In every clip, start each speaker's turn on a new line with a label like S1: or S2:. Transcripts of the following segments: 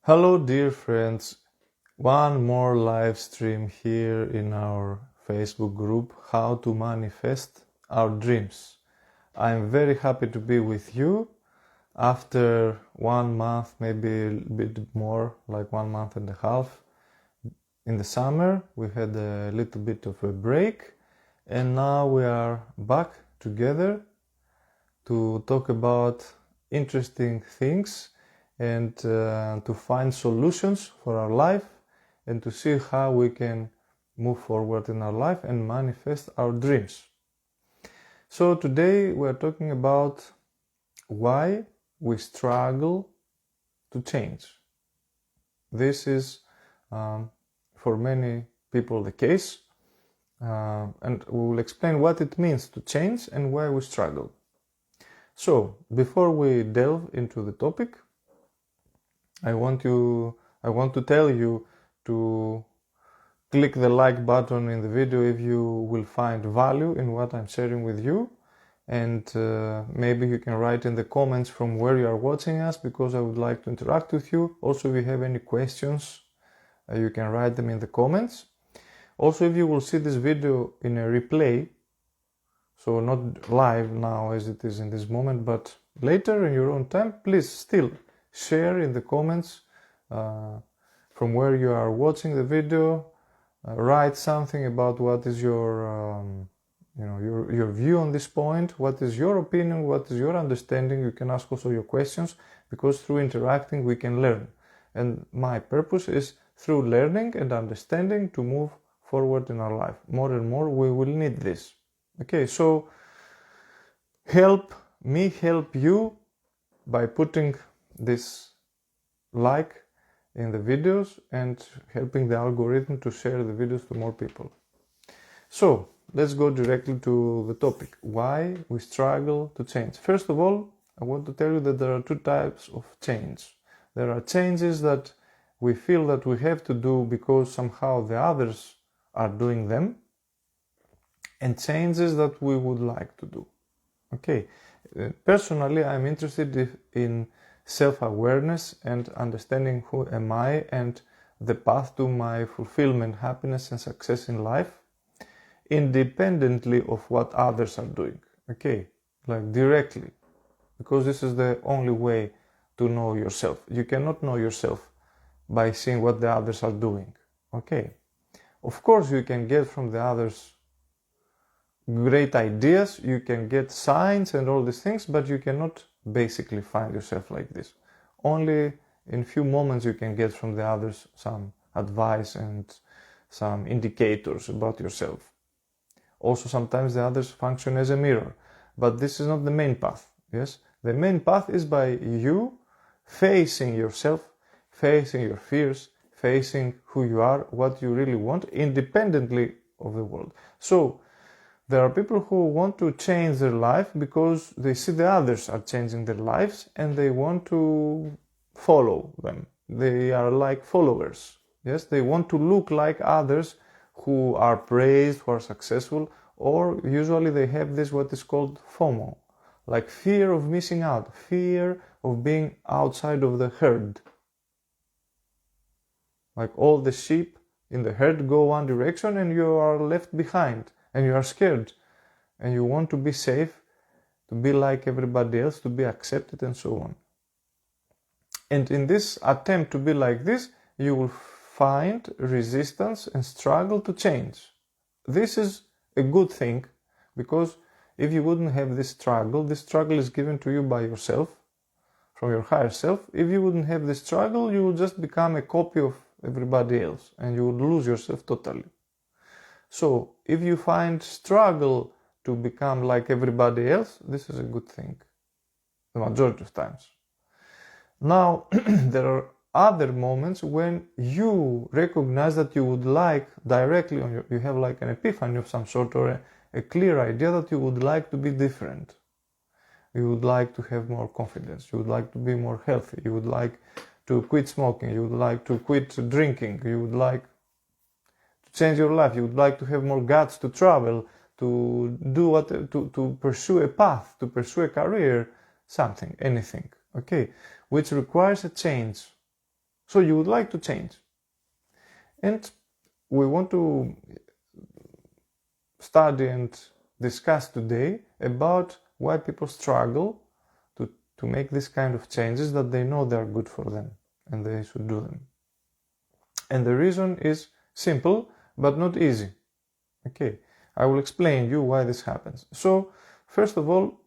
S1: Hello dear friends, one more live stream here in our Facebook group, How to Manifest Our Dreams. I'm very happy to be with you after 1 month, maybe a bit more, like 1 month and a half. In the summer we had a little bit of a break and now we are back together to talk about interesting things and to find solutions for our life and to see how we can move forward in our life and manifest our dreams. So today we are talking about why we struggle to change. This is for many people the case, and we will explain what it means to change and why we struggle. So before we delve into the topic, I want to tell you to click the like button in the video if you will find value in what I'm sharing with you, and maybe you can write in the comments from where you are watching us, because I would like to interact with you. Also, if you have any questions, you can write them in the comments. Also, if you will see this video in a replay, so not live now as it is in this moment, but later in your own time, please still share in the comments from where you are watching the video. Write something about what is your your view on this point, what is your opinion, what is your understanding. You can ask also your questions, because through interacting we can learn, and my purpose is through learning and understanding to move forward in our life. More and more we will need this. Okay, so help me help you by putting this like in the videos and helping the algorithm to share the videos to more people. So let's go directly to the topic, why we struggle to change. First of all, I want to tell you that there are two types of change. There are changes that we feel that we have to do because somehow the others are doing them, and changes that we would like to do. Okay, personally I'm interested in self-awareness and understanding who am I and the path to my fulfillment, happiness and success in life, independently of what others are doing. Okay, like directly, because this is the only way to know yourself. You cannot know yourself by seeing what the others are doing. Okay, of course you can get from the others great ideas, you can get signs and all these things, but you cannot basically find yourself like this. Only in few moments you can get from the others some advice and some indicators about yourself. Also sometimes the others function as a mirror, but this is not the main path. Yes, the main path is by you facing yourself, facing your fears, facing who you are, what you really want, independently of the world. So there are people who want to change their life because they see the others are changing their lives and they want to follow them. They are like followers. Yes, they want to look like others who are praised, who are successful, or usually they have this what is called FOMO, like fear of missing out, fear of being outside of the herd. Like all the sheep in the herd go one direction and you are left behind. And you are scared, and you want to be safe, to be like everybody else, to be accepted and so on. And in this attempt to be like this, you will find resistance and struggle to change. This is a good thing, because if you wouldn't have this struggle is given to you by yourself, from your higher self. If you wouldn't have this struggle, you would just become a copy of everybody else, and you would lose yourself totally. So if you find struggle to become like everybody else, this is a good thing, the majority of times. Now, there are other moments when you recognize that you would like directly, you have like an epiphany of some sort, or a clear idea that you would like to be different. You would like to have more confidence, you would like to be more healthy, you would like to quit smoking, you would like to quit drinking, you would like change your life, you would like to have more guts to travel, to do what, to pursue a path, to pursue a career, something, anything, okay, which requires a change. So you would like to change. And we want to study and discuss today about why people struggle to make this kind of changes that they know they are good for them and they should do them. And the reason is simple but not easy. Okay, I will explain you why this happens. So first of all,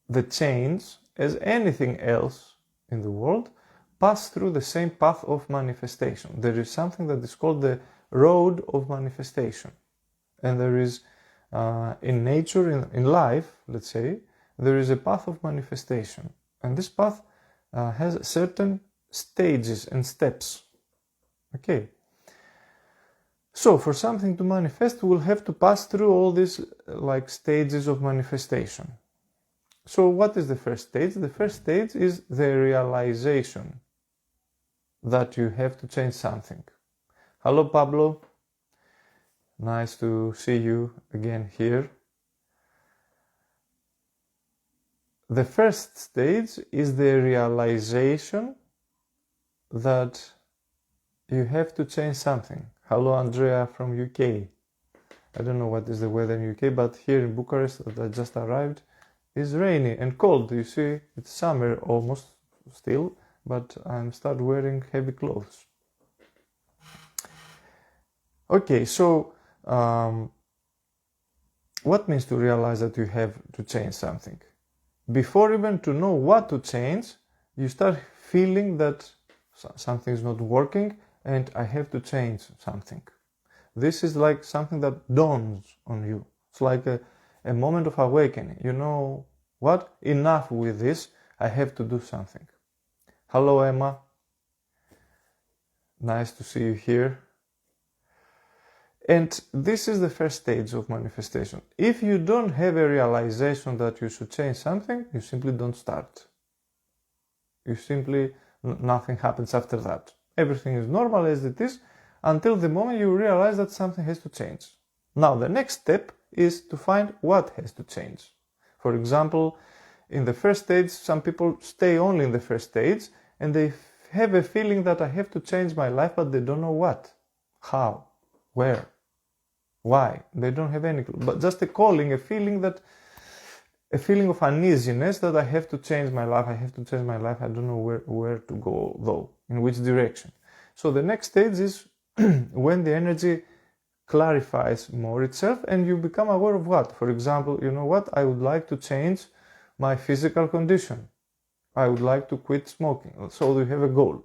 S1: the change, as anything else in the world, pass through the same path of manifestation. There is something that is called the road of manifestation. And there is, in nature, in life, let's say, there is a path of manifestation. And this path has certain stages and steps. Okay. So for something to manifest, we'll have to pass through all these like stages of manifestation. So what is the first stage? The first stage is the realization that you have to change something. Hello, Pablo. Nice to see you again here. The first stage is the realization that you have to change something. Hello, Andrea from UK. I don't know what is the weather in UK, but here in Bucharest, that I just arrived, is rainy and cold. You see, it's summer almost still, but I'm start wearing heavy clothes. Okay, so what means to realize that you have to change something? Before even to know what to change, you start feeling that something is not working and I have to change something. This is like something that dawns on you. It's like a moment of awakening. You know what? Enough with this. I have to do something. Hello, Emma. Nice to see you here. And this is the first stage of manifestation. If you don't have a realization that you should change something, you simply don't start. Nothing happens after that. Everything is normal as it is until the moment you realize that something has to change. Now, the next step is to find what has to change. For example, in the first stage, some people stay only in the first stage and they have a feeling that I have to change my life, but they don't know what, how, where, why. They don't have any clue, but just a calling, a feeling of uneasiness that I have to change my life, I don't know where to go though, in which direction. So the next stage is when the energy clarifies more itself and you become aware of what. For example, you know what, I would like to change my physical condition. I would like to quit smoking. So you have a goal,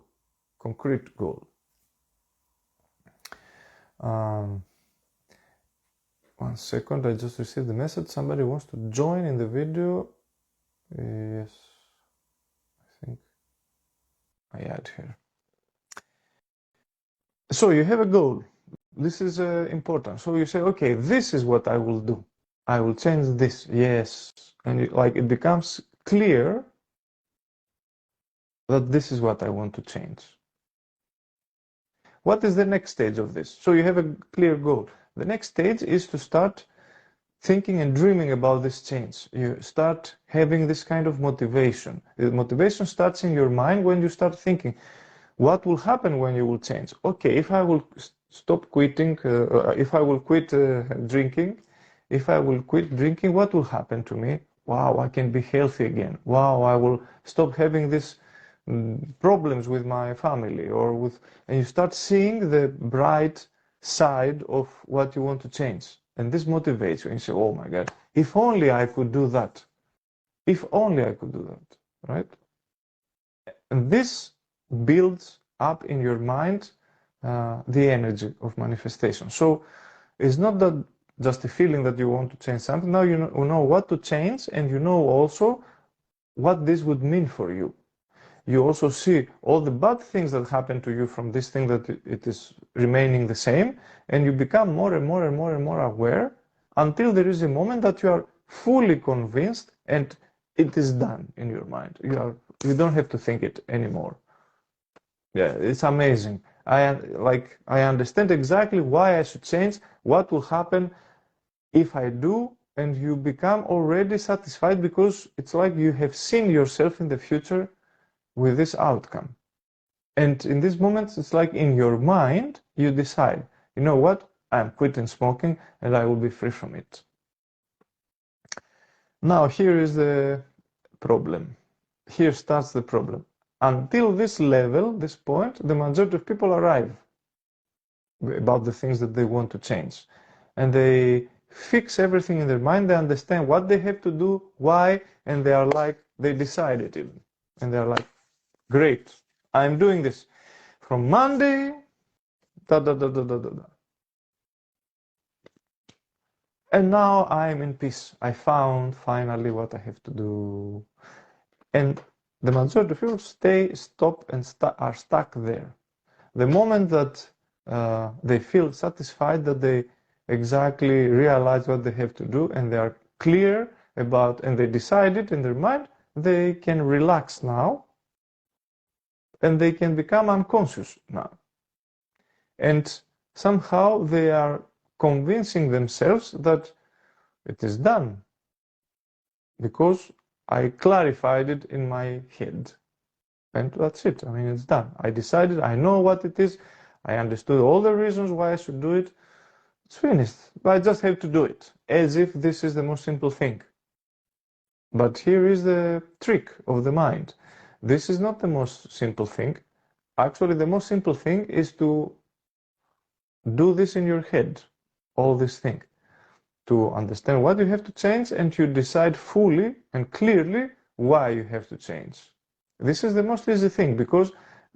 S1: concrete goal. One second, I just received a message. Somebody wants to join in the video. Yes, I think I add here. So you have a goal. This is important. So you say, okay, this is what I will do. I will change this. Yes. And it becomes clear that this is what I want to change. What is the next stage of this? So you have a clear goal. The next stage is to start thinking and dreaming about this change. You start having this kind of motivation. The motivation starts in your mind when you start thinking, what will happen when you will change? Okay, if I will stop quitting, if I will quit drinking, what will happen to me? Wow, I can be healthy again. Wow, I will stop having these problems with my family and you start seeing the bright side of what you want to change. And this motivates you and you say, oh my God, if only I could do that. If only I could do that, right? And this builds up in your mind the energy of manifestation. So it's not that just a feeling that you want to change something. Now you know what to change, and you know also what this would mean for you. You also see all the bad things that happen to you from this thing that it is remaining the same, and you become more and more and more and more aware until there is a moment that you are fully convinced and it is done in your mind. You don't have to think it anymore. Yeah, it's amazing. I understand exactly why I should change, what will happen if I do, and you become already satisfied because it's like you have seen yourself in the future with this outcome. And in these moments, it's like in your mind, you decide, you know what, I'm quitting smoking and I will be free from it. Now, here is the problem. Here starts the problem. Until this level, this point, the majority of people arrive about the things that they want to change. And they fix everything in their mind, they understand what they have to do, why, and they are like, they decided even. And they are like, great, I'm doing this. From Monday, da da da da da da da. And now I'm in peace. I found finally what I have to do. And the majority of people stop and are stuck there. The moment that they feel satisfied, that they exactly realize what they have to do, and they are clear about, and they decide it in their mind, they can relax now, and they can become unconscious now. And somehow they are convincing themselves that it is done, because I clarified it in my head. And that's it. I mean, it's done. I decided, I know what it is, I understood all the reasons why I should do it. It's finished. I just have to do it, as if this is the most simple thing. But here is the trick of the mind. This is not the most simple thing. Actually, the most simple thing is to do this in your head, all this thing, to understand what you have to change, and you decide fully and clearly why you have to change. This is the most easy thing, because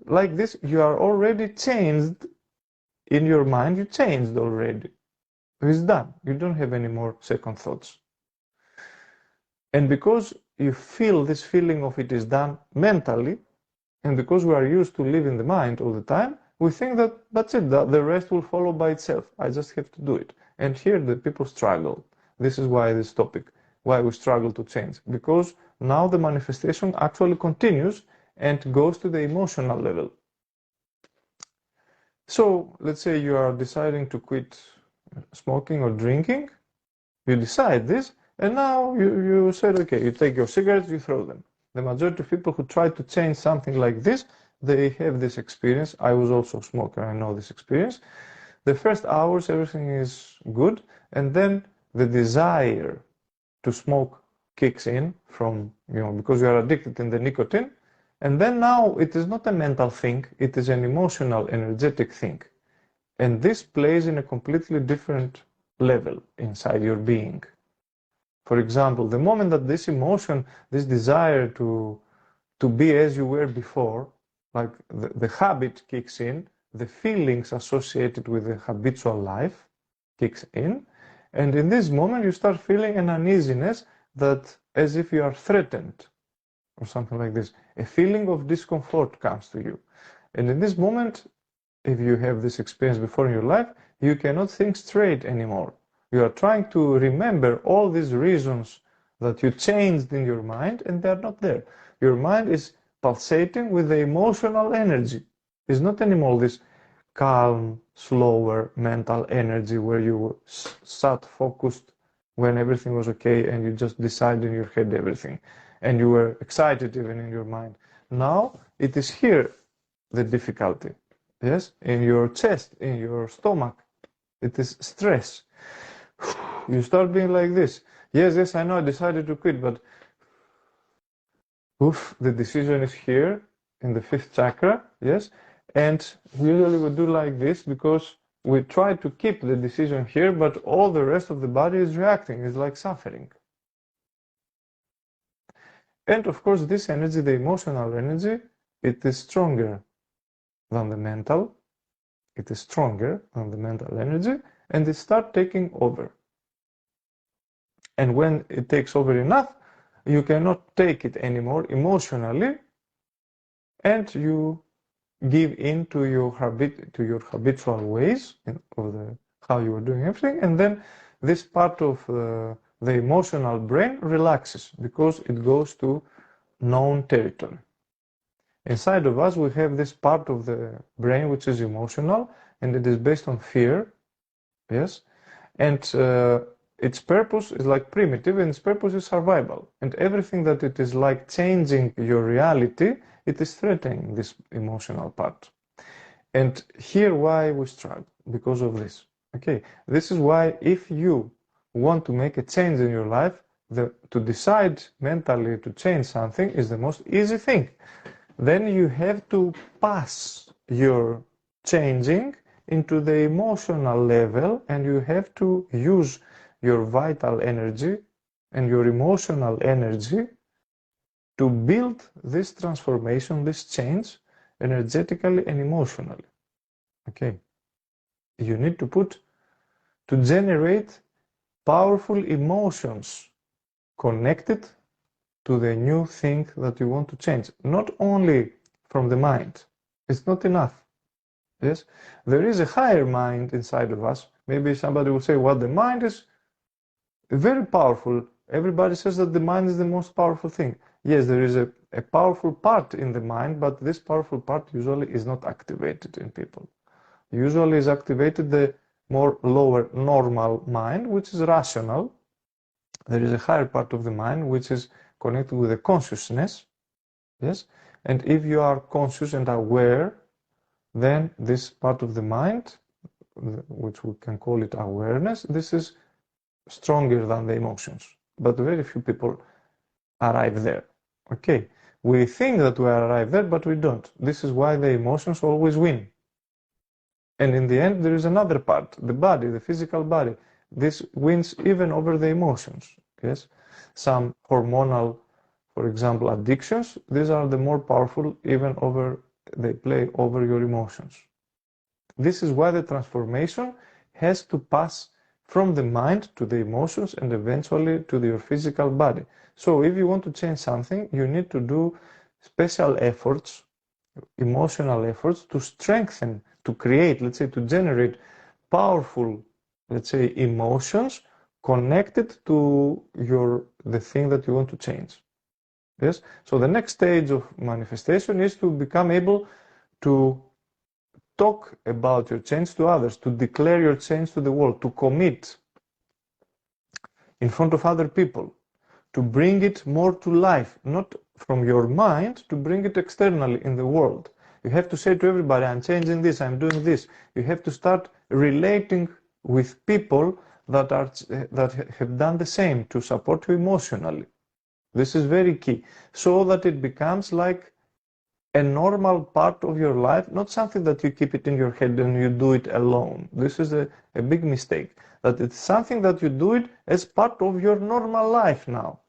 S1: like this, you are already changed in your mind, you changed already. It's done. You don't have any more second thoughts. And because you feel this feeling of it is done mentally, and because we are used to live in the mind all the time, we think that that's it, the rest will follow by itself. I just have to do it. And here the people struggle. This is why this topic, why we struggle to change. Because now the manifestation actually continues and goes to the emotional level. So let's say you are deciding to quit smoking or drinking. You decide this, and now you said, okay, you take your cigarettes, you throw them. The majority of people who try to change something like this, they have this experience. I was also a smoker, I know this experience. The first hours, everything is good, and then the desire to smoke kicks in from, because you are addicted in the nicotine, and then now it is not a mental thing, it is an emotional, energetic thing. And this plays in a completely different level inside your being. For example, the moment that this emotion, this desire to be as you were before, like the habit kicks in, the feelings associated with the habitual life kicks in, and in this moment you start feeling an uneasiness, that as if you are threatened or something like this. A feeling of discomfort comes to you. And in this moment, if you have this experience before in your life, you cannot think straight anymore. You are trying to remember all these reasons that you changed in your mind, and they are not there. Your mind is pulsating with the emotional energy. It's not anymore this calm, slower mental energy where you sat focused when everything was okay and you just decided in your head everything. And you were excited even in your mind. Now, it is here the difficulty. Yes, in your chest, in your stomach. It is stress. You start being like this. Yes, I know I decided to quit, but oof, the decision is here in the 5th chakra, yes? And usually we do like this because we try to keep the decision here, but all the rest of the body is reacting, it's like suffering. And of course, this energy, the emotional energy, it is stronger than the mental. It is stronger than the mental energy, and it starts taking over. And when it takes over enough, you cannot take it anymore emotionally, and you give in to your habitual ways of how you are doing everything, and then this part of the emotional brain relaxes because it goes to known territory. Inside of us, we have this part of the brain which is emotional, and it is based on fear, yes, and its purpose is like primitive, and its purpose is survival. And everything that it is like changing your reality, it is threatening this emotional part. And here why we struggle, because of this. Okay, this is why if you want to make a change in your life, to decide mentally to change something is the most easy thing. Then you have to pass your changing into the emotional level, and you have to use your vital energy and your emotional energy to build this transformation, this change, energetically and emotionally. Okay, you need to generate powerful emotions connected to the new thing that you want to change. Not only from the mind, it's not enough. Yes, there is a higher mind inside of us. Maybe somebody will say, well, the mind is very powerful. Everybody says that the mind is the most powerful thing. Yes, there is a powerful part in the mind, but this powerful part usually is not activated in people. Usually is activated the more lower normal mind, which is rational. There is a higher part of the mind which is connected with the consciousness. Yes, and if you are conscious and aware, then this part of the mind, which we can call it awareness, this is stronger than the emotions. But very few people arrive there. Okay, we think that we arrive there, but we don't. This is why the emotions always win. And in the end, there is another part, the body, the physical body. This wins even over the emotions. Yes, some hormonal, for example, addictions, these are the more powerful, even they play over your emotions. This is why the transformation has to pass from the mind to the emotions and eventually to your physical body. So if you want to change something, you need to do special efforts, emotional efforts, to strengthen, to create, let's say, to generate powerful, let's say, emotions connected to the thing that you want to change. Yes, so the next stage of manifestation is to become able to talk about your change to others, to declare your change to the world, to commit in front of other people, to bring it more to life, not from your mind, to bring it externally in the world. You have to say to everybody, I'm changing this, I'm doing this. You have to start relating with people that have done the same, to support you emotionally. This is very key, so that it becomes like a normal part of your life, not something that you keep it in your head and you do it alone. This is a big mistake, that it's something that you do it as part of your normal life now.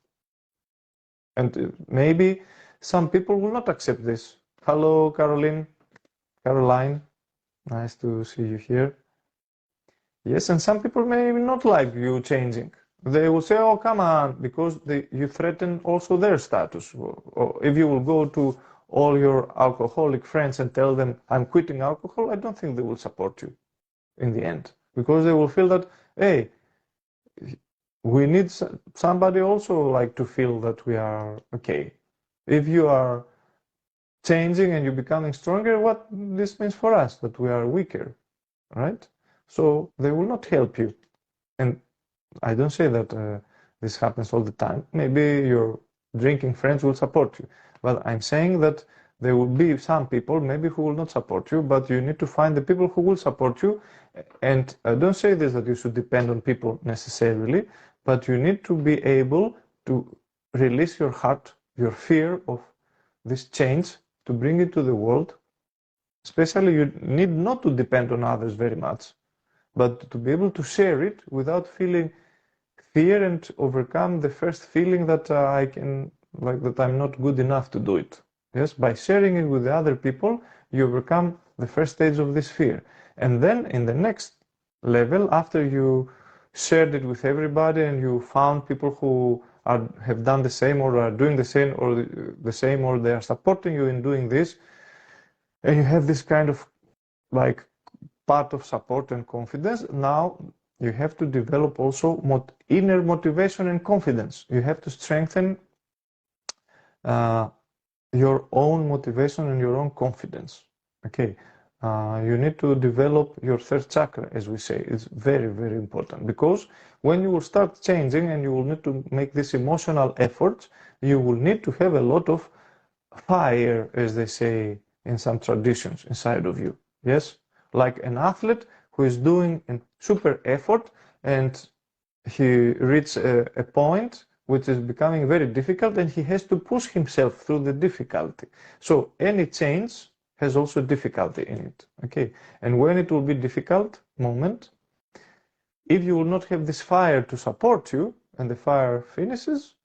S1: And maybe some people will not accept this. Hello, Caroline, nice to see you here. Yes, and some people may not like you changing. They will say, oh, come on, because you threaten also their status. Or if you will go to all your alcoholic friends and tell them, I'm quitting alcohol, I don't think they will support you in the end. Because they will feel that, hey, we need somebody also like to feel that we are okay. If you are changing and you're becoming stronger, what this means for us, that we are weaker, right? So they will not help you. And I don't say that this happens all the time. Maybe your drinking friends will support you. But I'm saying that there will be some people maybe who will not support you, but you need to find the people who will support you. And I don't say this that you should depend on people necessarily, but you need to be able to release your heart, your fear of this change, to bring it to the world. Especially, you need not to depend on others very much, but to be able to share it without feeling fear and overcome the first feeling that that I'm not good enough to do it. Yes, by sharing it with the other people, you overcome the first stage of this fear. And then in the next level, after you shared it with everybody and you found people who have done the same or are doing the same or they are supporting you in doing this, and you have this kind of like part of support and confidence, now you have to develop also inner motivation and confidence. You have to strengthen your own motivation and your own confidence. Okay, you need to develop your third chakra, as we say. It's very, very important, because when you will start changing and you will need to make this emotional effort, you will need to have a lot of fire, as they say in some traditions, inside of you. Yes? Like an athlete who is doing a super effort and he reaches a point which is becoming very difficult and he has to push himself through the difficulty. So any change has also difficulty in it. Okay, and when it will be difficult moment, if you will not have this fire to support you and the fire finishes,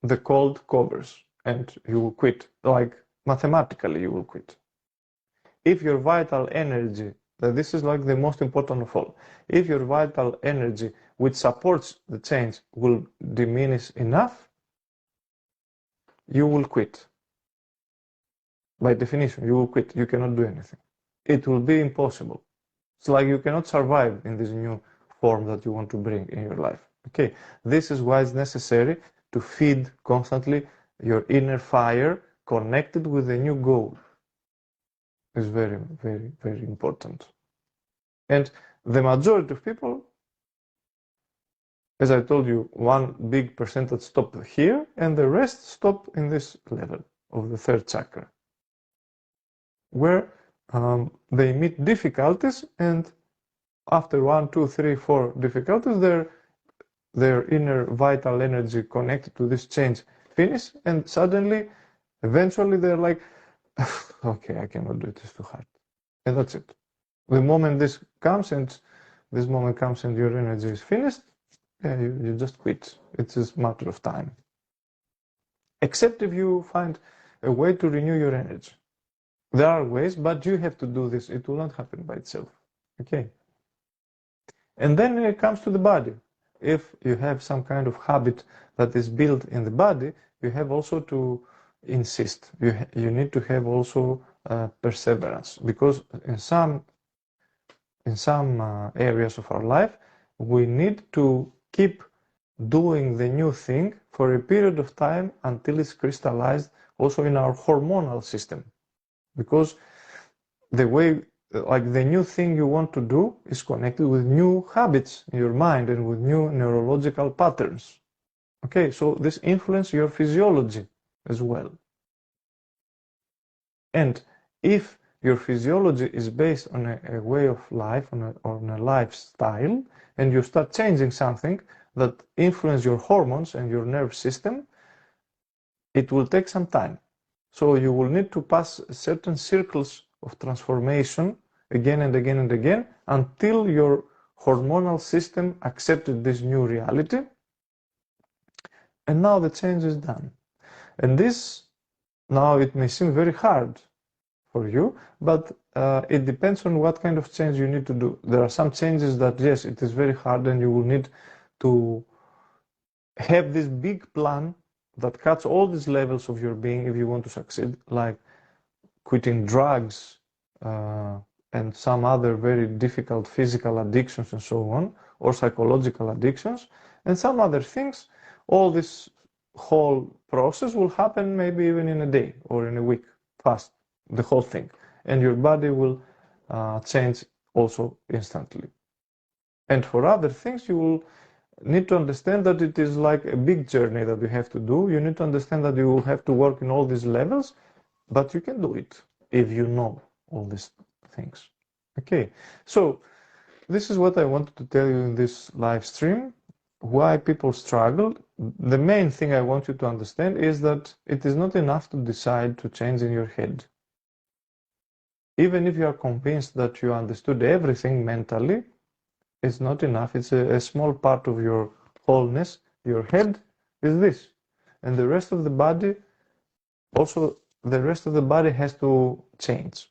S1: the cold covers and you will quit. Like mathematically you will quit. If your vital energy, this is like the most important of all, if your vital energy which supports the change will diminish enough, you will quit. By definition, you will quit. You cannot do anything. It will be impossible. It's like you cannot survive in this new form that you want to bring in your life. Okay, this is why it's necessary to feed constantly your inner fire connected with a new goal. It's very, very, very important. And the majority of people, as I told you, one big percentage stop here and the rest stop in this level of the third chakra, where they meet difficulties, and after 1, 2, 3, 4 difficulties, their inner vital energy connected to this change finish, and suddenly, eventually, they're like, okay, I cannot do it, it's too hard. And that's it. The moment this moment comes and your energy is finished, yeah, you just quit. It's just a matter of time. Except if you find a way to renew your energy. There are ways, but you have to do this. It will not happen by itself. Okay. And then it comes to the body. If you have some kind of habit that is built in the body, you have also to insist. You need to have also perseverance, because in some areas of our life, we need to keep doing the new thing for a period of time until it's crystallized also in our hormonal system. Because the way, like the new thing you want to do is connected with new habits in your mind and with new neurological patterns. Okay, so this influences your physiology as well. And if your physiology is based on a way of life, on a lifestyle, and you start changing something that influences your hormones and your nerve system, it will take some time. So you will need to pass certain circles of transformation again and again and again until your hormonal system accepted this new reality. And now the change is done. And this, now it may seem very hard for you, but it depends on what kind of change you need to do. There are some changes that, yes, it is very hard and you will need to have this big plan that cuts all these levels of your being if you want to succeed, like quitting drugs and some other very difficult physical addictions and so on, or psychological addictions, and some other things. All this whole process will happen maybe even in a day or in a week, fast, the whole thing. And your body will change also instantly. And for other things, you will need to understand that it is like a big journey that you have to do. You need to understand that you will have to work in all these levels, but you can do it if you know all these things. Okay, so this is what I wanted to tell you in this live stream, why people struggle. The main thing I want you to understand is that it is not enough to decide to change in your head. Even if you are convinced that you understood everything mentally, it's not enough. It's a small part of your wholeness. Your head is this. And the rest of the body, also the rest of the body has to change.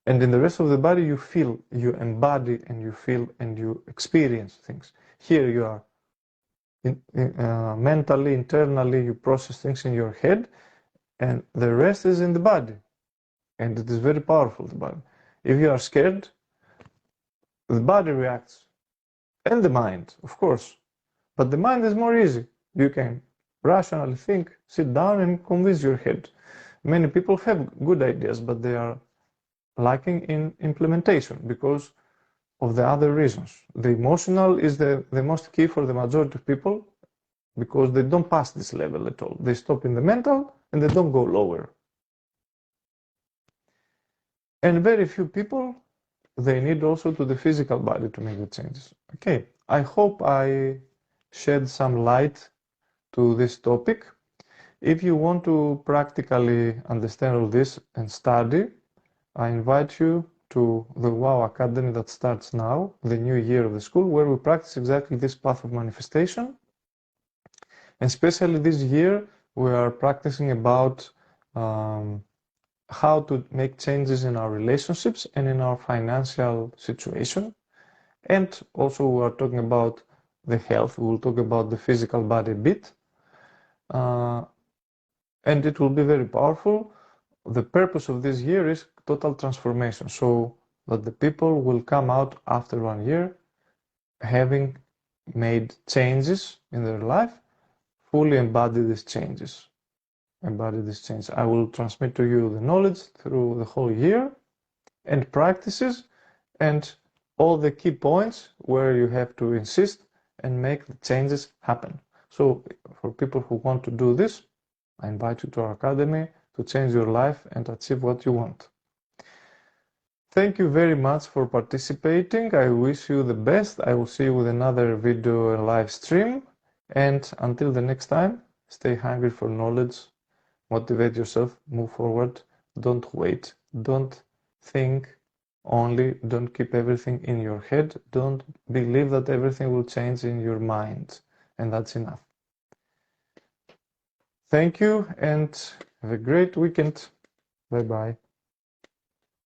S1: And in the rest of the body, you feel, you embody, and you feel, and you experience things. Here you are. Mentally, internally, you process things in your head, and the rest is in the body. And it is very powerful, the body. If you are scared, the body reacts, and the mind, of course. But the mind is more easy. You can rationally think, sit down and convince your head. Many people have good ideas, but they are lacking in implementation because of the other reasons. The emotional is the most key for the majority of people because they don't pass this level at all. They stop in the mental and they don't go lower. And very few people, they need also to the physical body to make the changes. Okay, I hope I shed some light to this topic. If you want to practically understand all this and study, I invite you to the 𝗙𝗂 Academy that starts now, the new year of the school, where we practice exactly this path of manifestation. And especially this year, we are practicing about how to make changes in our relationships and in our financial situation. And also we are talking about the health. We will talk about the physical body a bit. And it will be very powerful. The purpose of this year is total transformation, so that the people will come out after 1 year having made changes in their life, fully embody these changes. I will transmit to you the knowledge through the whole year and practices and all the key points where you have to insist and make the changes happen. So for people who want to do this, I invite you to our academy to change your life and achieve what you want. Thank you very much for participating. I wish you the best. I will see you with another video and live stream. And until the next time, stay hungry for knowledge, motivate yourself, move forward, don't wait, don't think only, don't keep everything in your head, don't believe that everything will change in your mind, and that's enough. Thank you and have a great weekend. Bye-bye.